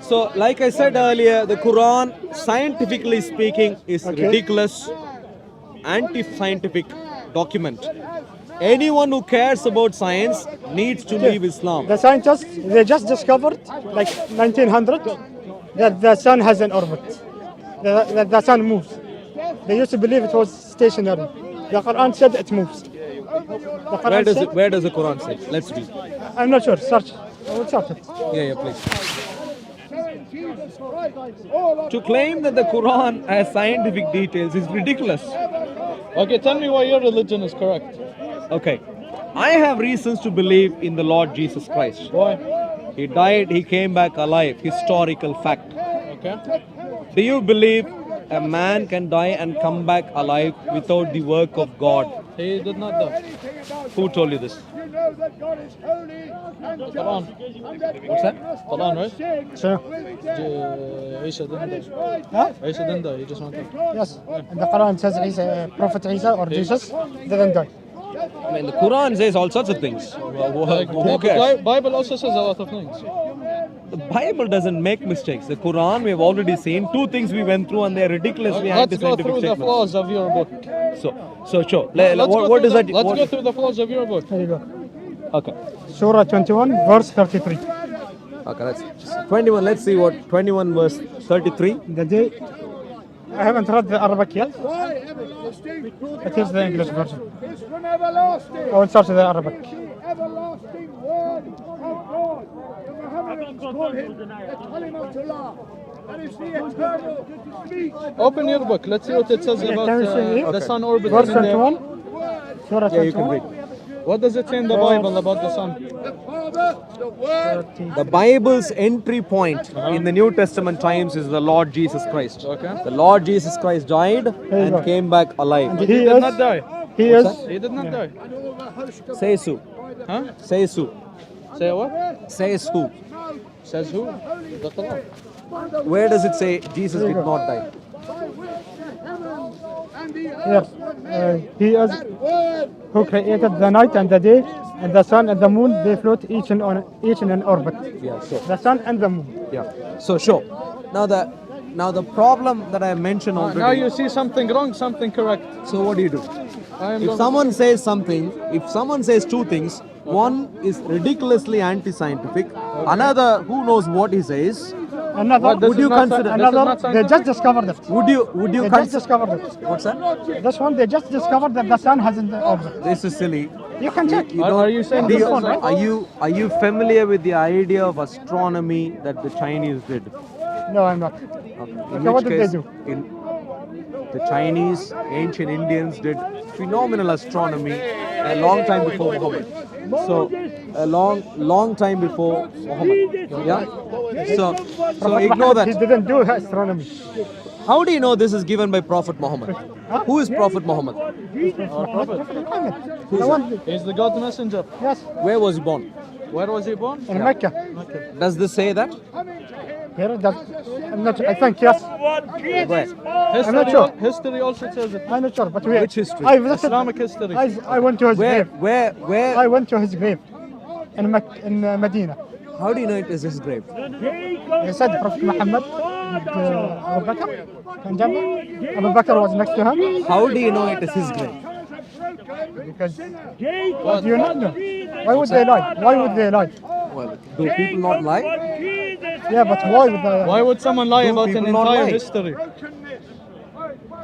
So, like I said earlier, the Quran, scientifically speaking, is ridiculous, anti-scientific document. Anyone who cares about science needs to leave Islam. The scientists, they just discovered, like 1900, that the sun has an orbit. That the sun moves. They used to believe it was stationary. The Quran said it moves. The Quran Where does the Quran say? Let's read. I'm not sure. Search. I will search it. Yeah, please. To claim that the Quran has scientific details is ridiculous. Okay, tell me why your religion is correct. Okay. I have reasons to believe in the Lord Jesus Christ. Why? He died, he came back alive. Historical fact. Okay. Do you believe a man can die and come back alive without the work of God? He did not die. Who told you this? Quran. What's that? Quran, right? So, Isa didn't die. huh? Isa didn't die. He just went up. Yes. And the Quran says Prophet Isa or Jesus didn't die. I mean, the Quran says all sorts of things. Who The cares? Bible also says a lot of things. The Bible doesn't make mistakes. The Quran, we have already seen two things we went through, and they are ridiculously Let's go anti-scientific through the statements. flaws of your book. So sure. What is that? Let's go through the flaws of your book. There you go. Okay. Surah 21, verse 33. Okay, that's 21. Let's see what 21 verse 33. The day. I haven't read the Arabic yet. It is the English version. I will search the Arabic. Everlasting word of God. The Muhammadans call him the Kalimatullah. That is the eternal speech. Open your book. Let's see what it says about can we see the sun orbiting Verse in there. 21. Surah Yeah, you can 21. read. What does it say in the Bible about the sun? The Father, the Word. The Bible's entry point in the New Testament times is the Lord Jesus Christ. Okay. The Lord Jesus Christ died you and go. came back alive. He did not die. He is. He did not die. Says who? Huh? Says who? Say what? Says who? Says who? The Quran. Where does it say Jesus did not die? Yes. He is who created the night and the day, and the sun and the moon. They float each in an orbit. Yeah, sure. The sun and the moon. Yeah. So sure. Now the problem that I mentioned already. Now you see something wrong, something correct. So what do you do? I am If going someone says something, if someone says two things, one is ridiculously anti-scientific, another who knows what he says, Another. This would is you not consider? sci- this is Another. not They scientific. just discovered it. Would you They just consider? discovered it. What's that? This one, they just discovered that the sun has an orbit. This is silly. You can check. Are you saying Do this you- is right? are you familiar with the idea of astronomy that the Chinese did? No, I'm not. Okay. Okay, what did they do? The Chinese, ancient Indians did phenomenal astronomy a long time before Muhammad. So a long time before Muhammad. Yeah. So ignore He that. didn't do astronomy. How do you know this is given by Prophet Muhammad? Who is Prophet Muhammad? The one, He's the God messenger. yes, Where was he born? Where was he born? in Mecca. Does this say that? Here, that, I'm not. I think yes. Where? History, sure. history also says it. I'm not sure, but we. Which history? I visited. Islamic history. I went to his Where? grave. Where? I went to his grave in Medina. How do you know it is his grave? He said Prophet Muhammad, Abu Bakr, can jump. Abu Bakr was next to him How do you know it is his grave? because do you not know? Why would they lie? Why would they lie? Well, do people not lie? Yeah, but why would they? Why would someone lie Do about an people not entire lie? history?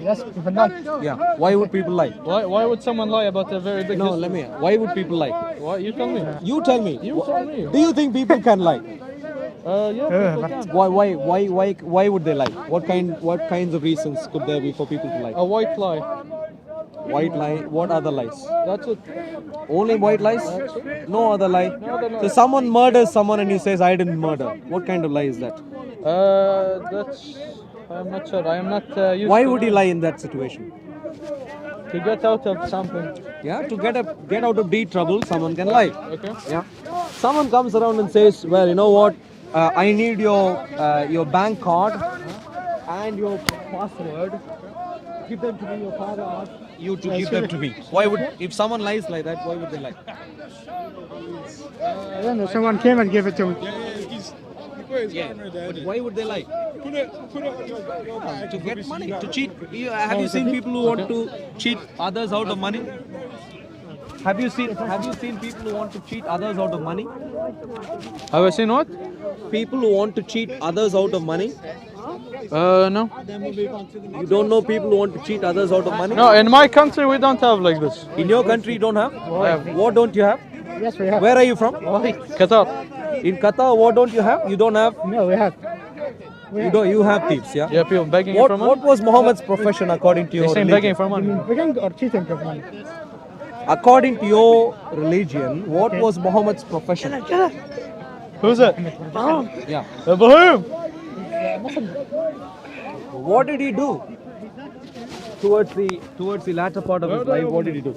Yes, people lie. Yeah. Why would people lie? Why would someone lie about a very big No, history? let me. Why would people lie? Why? You tell me. You tell me. You tell me. Do you think people can lie? Yeah, people can. Why would they lie? What kinds of reasons could there be for people to lie? A white lie. White lie. What other lies? That's it. Only white lies? No other lie. other lie. So someone murders someone and he says, "I didn't murder." What kind of lie is that? That's. I'm not sure. I am not used Why to would he lie in that situation? to get out of something. Yeah, to get out of deep trouble, someone can lie. Okay. Yeah. Someone comes around and says, "Well, you know what? I need your bank card and your password. Give them to me. Your father asked you to give them to me." Why would, if someone lies like that, why would they lie? I don't know. Someone came and gave it to me. Yeah. But why would they lie? Put it on your bag. To get money, to cheat. Have you seen people who want to cheat others out of money? Have you seen people who want to cheat others out of money? Have I seen what? People who want to cheat others out of money? No. You don't know people who want to cheat others out of money? No, in my country we don't have like this. In your country you don't have? What don't you have? Yes, we have. Where are you from? Qatar. In Qatar, what don't you have? You don't have? No, we have. You have thieves, yeah? Yeah, people begging you What for money. was Muhammad's profession according to They your saying religion? begging for money. Begging or cheating of money? According to your religion, what was Muhammad's profession? Who's that? Yeah. Ibrahim. What did he do towards the latter part of his life? What did he do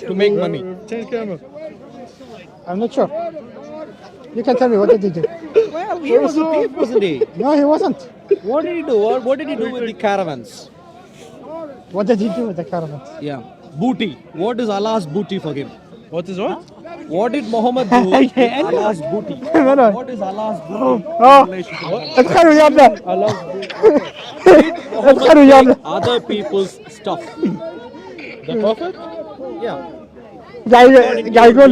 to make money? Change camera. I'm not sure. You can tell me, what did he do? Well, he was a thief, wasn't he? No, he wasn't. What did he do? What did he do with the caravans? What did he do with the caravans? Yeah, booty. What is Allah's booty for him? What is what? What did Muhammad do with Allah's booty? no. What is Allah's booty? Oh, in relation to Muhammad? ادخلوا يا ابنه. Allah's booty. Did ادخلوا Muhammad يا take ابنه. other people's stuff? The prophet? Yeah. قاعد يقول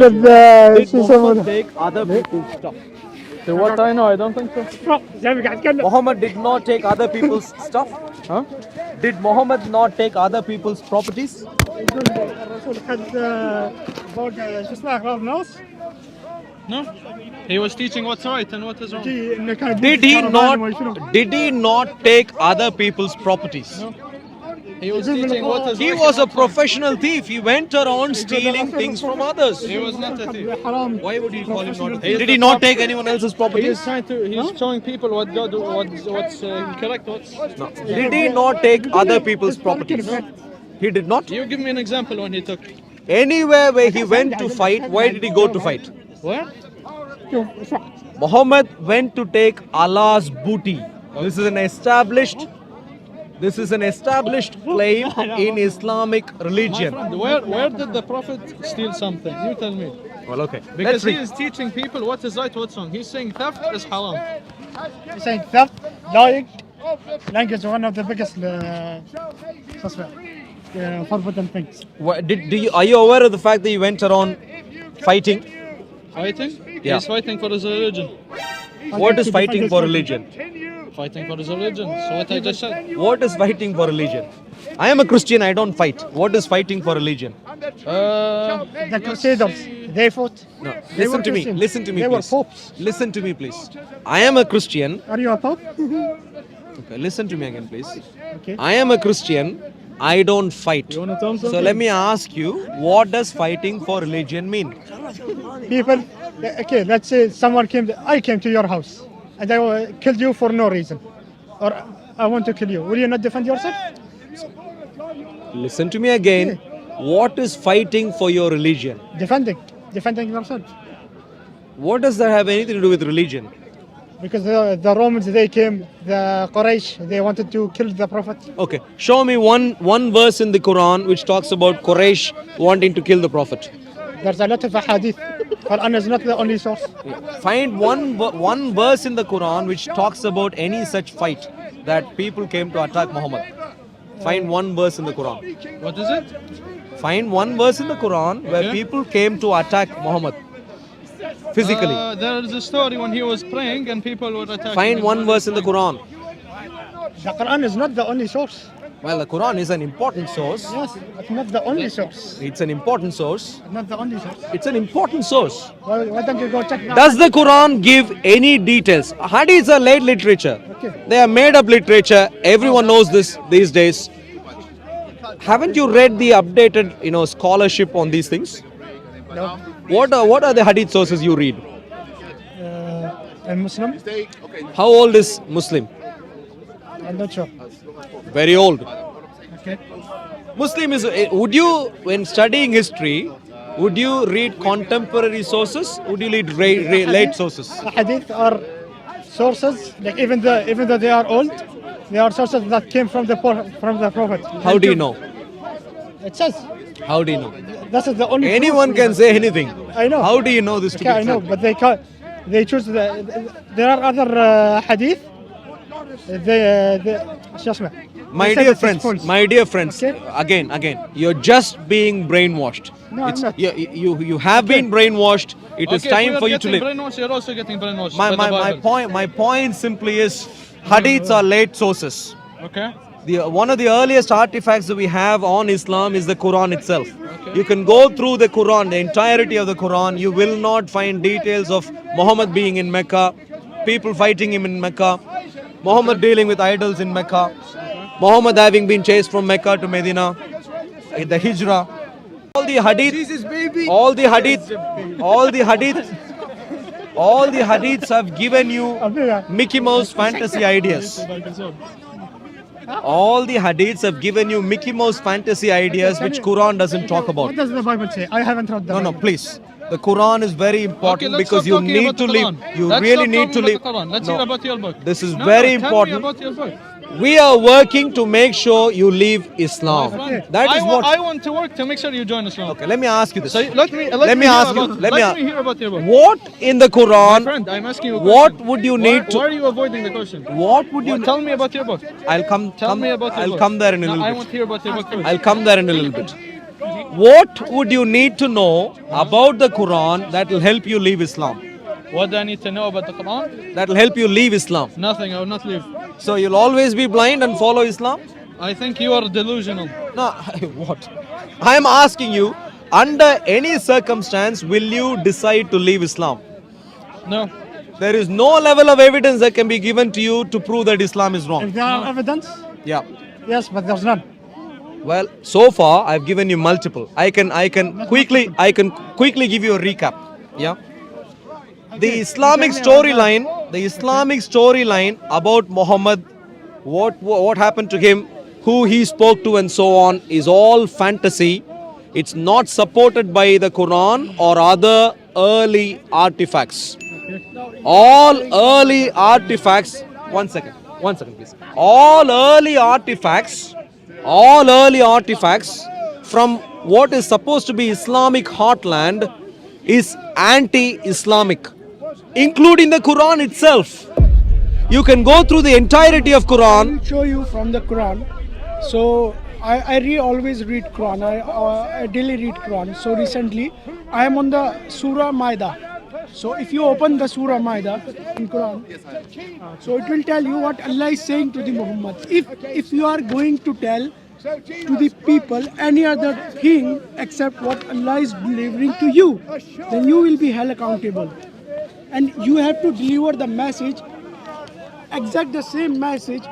Did شو Muhammad يسمونه؟ take other people's stuff? To what I know, I don't think so. زي ما قاعد يتكلم. Muhammad did not take other people's stuff. Huh? Did Muhammad not take other people's properties? يقول الرسول خد فوق شو اسمه اغراض ناس. No. He was teaching what's right and what is wrong. انه كان Did he not take other people's properties? He was teaching what is He right. was a professional thief. He went around stealing things from others. He was not a thief. حرام. Why would you call him not a He thief? is Did the he not prophet. take anyone else's properties? He's showing people what God, what's correct, what's. No. Did he not take other people's properties? He did not. You give me an example when he took. Anywhere where he went to fight, why did he go to fight? Where? شوف اسمع. Muhammad went to take Allah's booty. This is an established claim in Islamic religion. Where did the prophet steal something? You tell me. Well, okay. Because he is teaching people what is right, what's wrong. He's saying theft is haram. He's saying theft, lying, language is one of the biggest forbidden things. Are you aware of the fact that he went around fighting? Fighting? Yeah. He's fighting for his religion. What is fighting for religion? Fighting for his religion. So what I just said. What is fighting for religion? I am a Christian, I don't fight. What is fighting for religion? The Crusaders, they fought. No. They Listen were to me. Christians. Listen to me, They were please. popes. Listen to me, please. I am a Christian. Are you a pope? Okay, listen to me again, please. Okay. I am a Christian. I don't fight. You want to tell him So something? let me ask you, what does fighting for religion mean? People, okay, let's say someone I came to your house and I killed you for no reason. Or I want to kill you. Will you not defend yourself? Listen to me again. What is fighting for your religion? Defending yourself. What does that have anything to do with religion? Because the Romans, they came, the Quraysh, they wanted to kill the Prophet. Okay, show me one verse in the Quran which talks about Quraysh wanting to kill the Prophet. There's a lot of hadith. Quran is not the only source. Find one verse in the Quran which talks about any such fight that people came to attack Muhammad. Find one verse in the Quran. What is it? Find one verse in the Quran where Okay. people came to attack Muhammad physically. There is a story when he was praying and people were attacking. Find him one while he verse in the was praying. Quran. The Quran is not the only source. Well, the Quran is an important source. Yes, it's not the only source. It's an important source. Not the only source. It's an important source. Why don't you go check that? Does the Quran give any details? Hadiths are late literature. Okay. They are made up literature. Everyone knows this these days. Haven't you read the updated, scholarship on these things? No. What are the hadith sources you read? A Muslim? How old is Muslim? I'm not sure. Very old. Okay. Muslim is. Would you, when studying history, would you read contemporary sources? Would you read late sources? Hadith are sources, like even though they are old, they are sources that came from the Prophet. How do you know? It says. How do you know? This is the only. Anyone proof we can have. say anything. I know. How do you know this to Okay, be I know, true? but they choose there are other hadith. شو اسمه? My They say dear that it's friends, false. my dear friends, Okay. again, you're just being brainwashed. No, I'm not. You have been brainwashed. It is Okay, time if for we you are to getting live. brainwashed, you're also getting brainwashed My, by the my, Bible. my point simply is hadiths are late sources. Okay. One of the earliest artifacts that we have on Islam is the Quran itself. You can go through the Quran, the entirety of the Quran. You will not find details of Muhammad being in Mecca, people fighting him in Mecca, Muhammad dealing with idols in Mecca, Muhammad having been chased from Mecca to Medina, the Hijrah. All the hadith, all the hadiths have given you Mickey Mouse fantasy ideas. All the hadiths have given you Mickey Mouse fantasy ideas which Quran doesn't talk about. What does the Bible say? I haven't read the No, Bible. please. The Quran is very important Okay, let's because stop you talking need about to the live. Quran. You Let's really stop need to talking live. about the Quran. Let's hear about your book. This is No, very Tell important. me about your book. We are working to make sure you leave Islam. Friend, That is what. I want to work to make sure you join Islam. Okay, let me ask you this. So let me ask you. Let me hear about your book. What in the My Quran? friend, I'm asking you a What question. would you Why need to? are you avoiding the question? What would you? Tell me about your book. I'll come. Tell me about your I'll book. come there in a No, little I bit. want to hear about your book first. I'll come there in a little bit. What would you need to know about the Quran that will help you leave Islam? What do I need to know about the Quran? That will help you leave Islam. Nothing, I will not leave. So you'll always be blind and follow Islam? I think you are delusional. No, what? I am asking you, under any circumstance, will you decide to leave Islam? No. There is no level of evidence that can be given to you to prove that Islam is wrong. If there are evidence, Yeah. yes, but there's none. Well, so far I've given you multiple. I can quickly give you a recap. Yeah. The Islamic storyline about Muhammad, what happened to him, who he spoke to and so on is all fantasy. It's not supported by the Quran or other early artifacts. All early artifacts, one second please. All early artifacts from what is supposed to be Islamic heartland is anti-Islamic, including the Quran itself. You can go through the entirety of I Quran. will show you from the Quran. So I always read Quran. I daily read Quran. So recently I am on the Surah Maida. So if you open the Surah Maida in Quran, so it will tell you what Allah is saying to the Muhammad. If you are going to tell to the people any other thing except what Allah is delivering to you, then you will be held accountable. And you have to deliver the message, exact the same message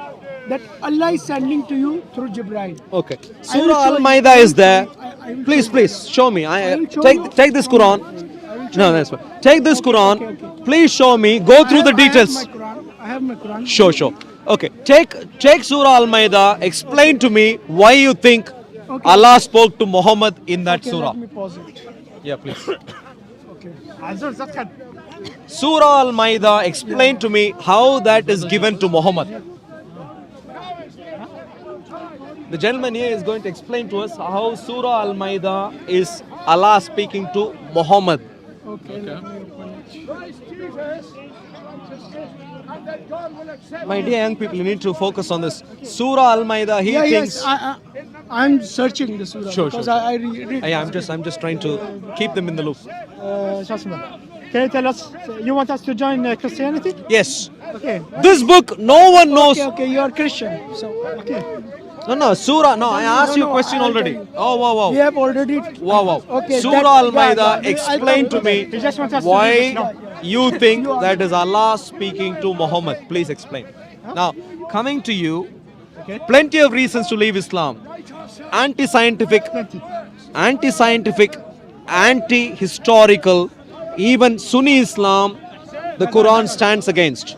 that Allah is sending to you through Jibreel. Okay. I will Surah show you. Al-Ma'idah is there. I will Please, show you. show me. I will show Take you. this Quran. I will show No, you. that's fine. Take this Okay, Quran. okay. Please show me. Go through the details. I have my Quran. Sure. Okay. Take Surah Al-Ma'idah. Explain to me why you think Okay. Allah spoke to Muhammad in that Okay, surah. let me pause it. Yeah, please. Okay. Surah Al-Ma'idah. Explain to me how that is given to Muhammad. The gentleman here is going to explain to us how Surah Al-Ma'idah is Allah speaking to Muhammad. Okay. Let me open it. Christ Jesus, and that God will accept My dear young people, you need to focus on this. Surah Al-Ma'idah, he thinks... Yes. I'm searching the surah Sure, because sure. I read. I'm just trying to keep them in the loop. شو اسمه? Can you tell us? You want us to join Christianity? Yes. Okay. This book, no one knows. Okay. You are Christian. So okay. No, Surah. No, I asked you a No, question I'll already. tell you. Oh, wow. We have already. Wow. Okay. Surah that- Al-Ma'idah, yeah, I'll explain to come me He just wants us to why leave Islam. you think that is Allah speaking to Muhammad. Please explain. Now, coming to you, plenty of reasons to leave Islam. Anti-scientific, anti-historical, even Sunni Islam, the Quran stands against.